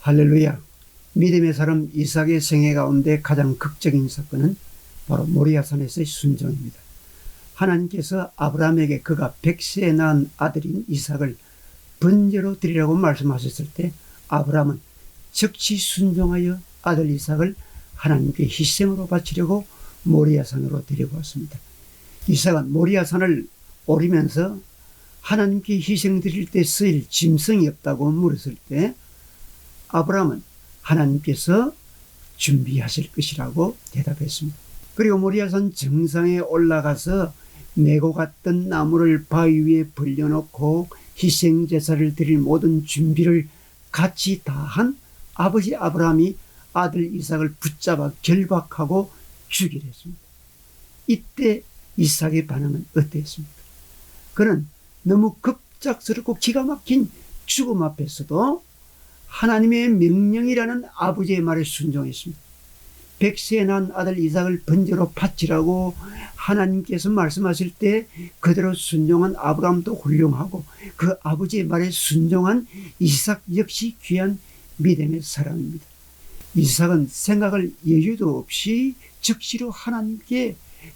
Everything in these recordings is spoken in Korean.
할렐루야. 믿음의 사람 이삭의 생애 가운데 가장 극적인 사건은 바로 모리아산에서의 순종입니다. 하나님께서 아브라함에게 그가 100세에 낳은 아들인 이삭을 번제로 드리라고 말씀하셨을 때 아브라함은 즉시 순종하여 아들 이삭을 하나님께 희생으로 바치려고 모리아산으로 데리고 왔습니다. 이삭은 모리아산을 오르면서 하나님께 희생 드릴 때 쓰일 짐승이 없다고 물었을 때 아브라함은 하나님께서 준비하실 것이라고 대답했습니다. 그리고 모리아산 정상에 올라가서 메고 갔던 나무를 바위 위에 벌려놓고 희생제사를 드릴 모든 준비를 같이 다 한 아버지 아브라함이 아들 이삭을 붙잡아 결박하고 죽이려 했습니다. 이때 이삭의 반응은 어땠습니까? 그는 너무 급작스럽고 기가 막힌 죽음 앞에서도 하나님의 명령이라는 아버지의 말에 순종했습니다. 100세에 낳은 아들 이삭을 번제로 바치라고 하나님께서 말씀하실 때 그대로 순종한 아브라함도 훌륭하고 그 아버지의 말에 순종한 이삭 역시 귀한 믿음의 사람입니다. 이삭은 생각할 여유도 없이 즉시로 하나님께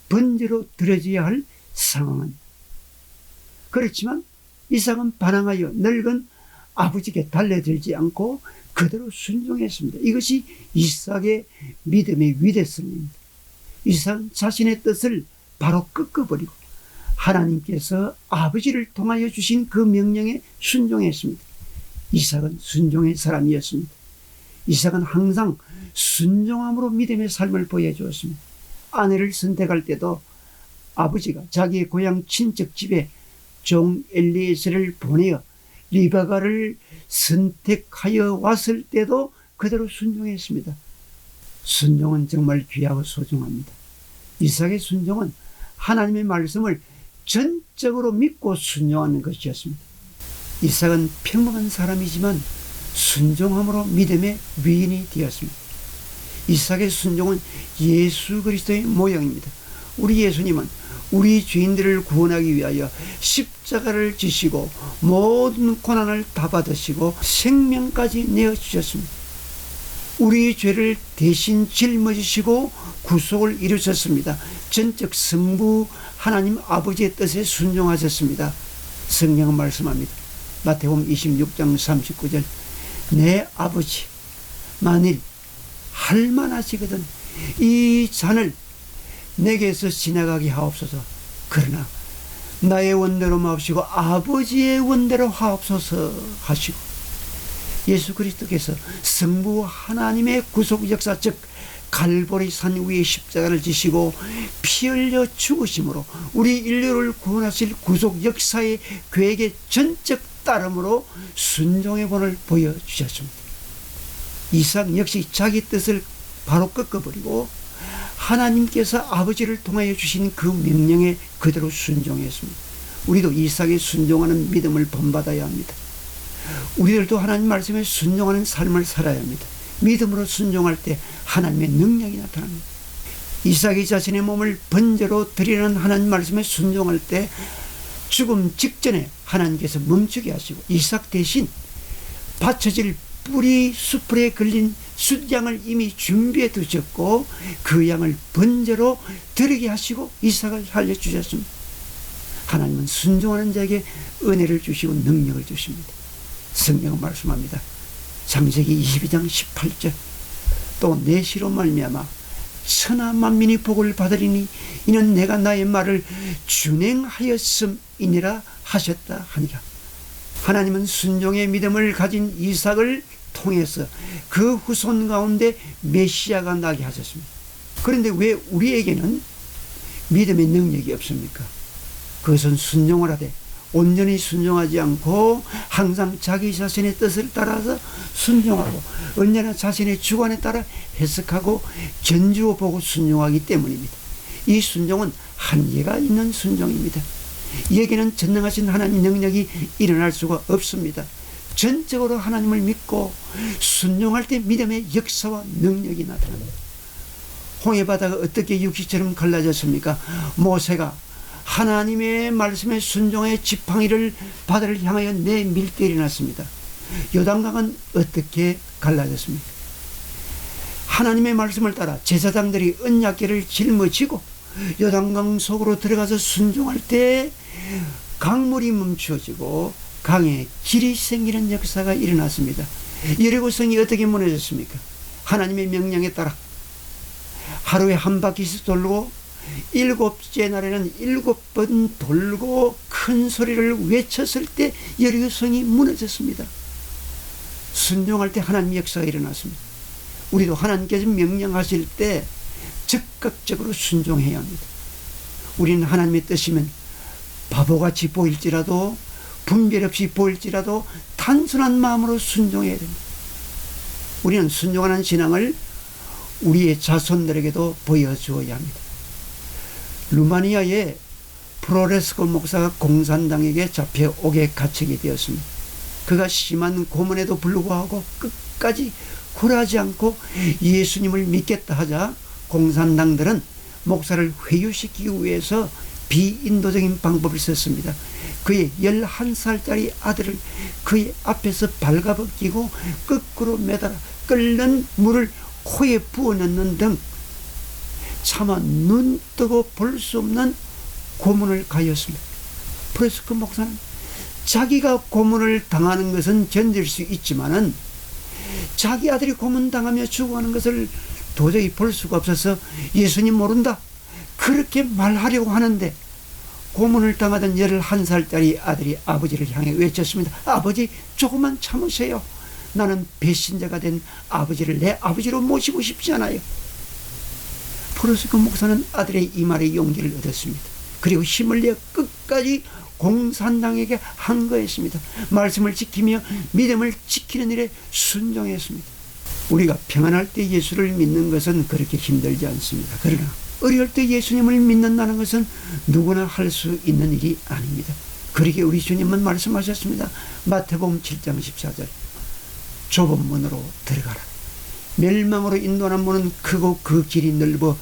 번제로 드려져야 할 상황은 그렇지만 이삭은 반항하여 늙은 아버지께 달려들지 않고 그대로 순종했습니다. 이것이 이삭의 믿음의 위대성입니다. 이삭은 자신의 뜻을 바로 꺾어버리고 하나님께서 아버지를 통하여 주신 그 명령에 순종했습니다. 이삭은 순종의 사람이었습니다. 이삭은 항상 순종함으로 믿음의 삶을 보여주었습니다. 아내를 선택할 때도 아버지가 자기의 고향 친척 집에 종 엘리에셀을 보내어 리베가를 선택하여 왔을 때도 그대로 순종했습니다. 순종은 정말 귀하고 소중합니다. 이삭의 순종은 하나님의 말씀을 전적으로 믿고 순종하는 것이었습니다. 이삭은 평범한 사람이지만 순종함으로 믿음의 위인이 되었습니다. 이삭의 순종은 예수 그리스도의 모형입니다. 우리 예수님은 우리 죄인들을 구원하기 위하여 십자가를 지시고 모든 고난을 다 받으시고 생명까지 내어주셨습니다. 우리 죄를 대신 짊어지시고 구속을 이루셨습니다. 전적 성부 하나님 아버지의 뜻에 순종하셨습니다. 성경은 말씀합니다. 마태복음 26장 39절 내 아버지 만일 할만하시거든 이 잔을 내게서 지나가게 하옵소서. 그러나 나의 원대로 마옵시고 아버지의 원대로 하옵소서 하시고 예수 그리스도께서 성부 하나님의 구속 역사 즉 갈보리 산 위에 십자가를 지시고 피 흘려 죽으심으로 우리 인류를 구원하실 구속 역사의 계획에 전적 따름으로 순종의 본을 보여주셨습니다. 이삭 역시 자기 뜻을 바로 꺾어버리고 하나님께서 아버지를 통하여 주신 그 명령에 그대로 순종했습니다. 우리도 이삭에 순종하는 믿음을 본받아야 합니다. 우리들도 하나님 말씀에 순종하는 삶을 살아야 합니다. 믿음으로 순종할 때 하나님의 능력이 나타납니다. 이삭이 자신의 몸을 번제로 드리는 하나님 말씀에 순종할 때 죽음 직전에 하나님께서 멈추게 하시고 이삭 대신 받쳐질 뿌리 수풀에 걸린 숫양을 이미 준비해 두셨고 그 양을 번제로 드리게 하시고 이삭을 살려주셨습니다. 하나님은 순종하는 자에게 은혜를 주시고 능력을 주십니다. 성경은 말씀합니다. 창세기 22장 18절 또 내 시로 말미암아 천하 만민이 복을 받으리니 이는 내가 나의 말을 준행하였음이니라 하셨다 하니라. 하나님은 순종의 믿음을 가진 이삭을 통해서 그 후손 가운데 메시아가 나게 하셨습니다. 그런데 왜 우리에게는 믿음의 능력이 없습니까? 그것은 순종을 하되 온전히 순종하지 않고 항상 자기 자신의 뜻을 따라서 순종하고 언제나 자신의 주관에 따라 해석하고 견주어 보고 순종하기 때문입니다. 이 순종은 한계가 있는 순종입니다. 여기에는 전능하신 하나님 능력이 일어날 수가 없습니다. 전적으로 하나님을 믿고 순종할 때 믿음의 역사와 능력이 나타납니다. 홍해바다가 어떻게 육지처럼 갈라졌습니까? 모세가 하나님의 말씀에 순종해 지팡이를 바다를 향하여 내밀 때려놨습니다. 요단강은 어떻게 갈라졌습니까? 하나님의 말씀을 따라 제사장들이 언약궤를 짊어지고 요단강 속으로 들어가서 순종할 때 강물이 멈추어지고 강에 길이 생기는 역사가 일어났습니다. 여리고성이 어떻게 무너졌습니까? 하나님의 명령에 따라 하루에 한 바퀴씩 돌고 7째 날에는 7번 돌고 큰 소리를 외쳤을 때 여리고성이 무너졌습니다. 순종할 때 하나님의 역사가 일어났습니다. 우리도 하나님께서 명령하실 때 적극적으로 순종해야 합니다. 우리는 하나님의 뜻이면 바보같이 보일지라도 분별 없이 보일지라도 단순한 마음으로 순종해야 됩니다. 우리는 순종하는 신앙을 우리의 자손들에게도 보여주어야 합니다. 루마니아의 프로레스코 목사가 공산당에게 잡혀오게 갇히게 되었습니다. 그가 심한 고문에도 불구하고 끝까지 굴하지 않고 예수님을 믿겠다 하자 공산당들은 목사를 회유시키기 위해서 비인도적인 방법을 썼습니다. 그의 11살짜리 아들을 그의 앞에서 발가벗기고 거꾸로 매달아 끓는 물을 코에 부어넣는 등 차마 눈 뜨고 볼 수 없는 고문을 가했습니다. 그래서 그 목사는 자기가 고문을 당하는 것은 견딜 수 있지만은 자기 아들이 고문당하며 죽어가는 것을 도저히 볼 수가 없어서 예수님 모른다 그렇게 말하려고 하는데 고문을 당하던 11살짜리 아들이 아버지를 향해 외쳤습니다. 아버지 조금만 참으세요. 나는 배신자가 된 아버지를 내 아버지로 모시고 싶지 않아요. 그래서 그 목사는 아들의 이 말에 용기를 얻었습니다. 그리고 힘을 내어 끝까지 공산당에게 항거했습니다. 말씀을 지키며 믿음을 지키는 일에 순종했습니다. 우리가 평안할 때 예수를 믿는 것은 그렇게 힘들지 않습니다. 그러나 어려울 때 예수님을 믿는다는 것은 누구나 할 수 있는 일이 아닙니다. 그러기에 우리 주님은 말씀하셨습니다. 마태복음 7장 14절 좁은 문으로 들어가라. 멸망으로 인도하는 문은 크고 그 길이 넓어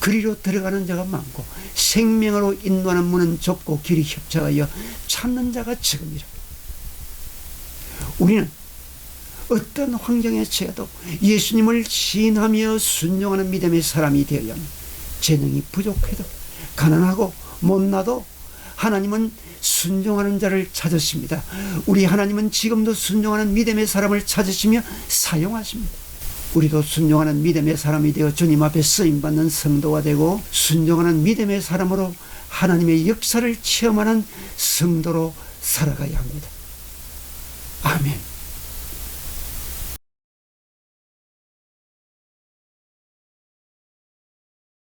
그리로 들어가는 자가 많고 생명으로 인도하는 문은 좁고 길이 협착하여 찾는 자가 적음이라. 우리는 어떤 환경에 처해도 예수님을 시인하며 순종하는 믿음의 사람이 되어야 합니다. 재능이 부족해도 가난하고 못나도 하나님은 순종하는 자를 찾으십니다. 우리 하나님은 지금도 순종하는 믿음의 사람을 찾으시며 사용하십니다. 우리도 순종하는 믿음의 사람이 되어 주님 앞에 쓰임받는 성도가 되고 순종하는 믿음의 사람으로 하나님의 역사를 체험하는 성도로 살아가야 합니다. 아멘.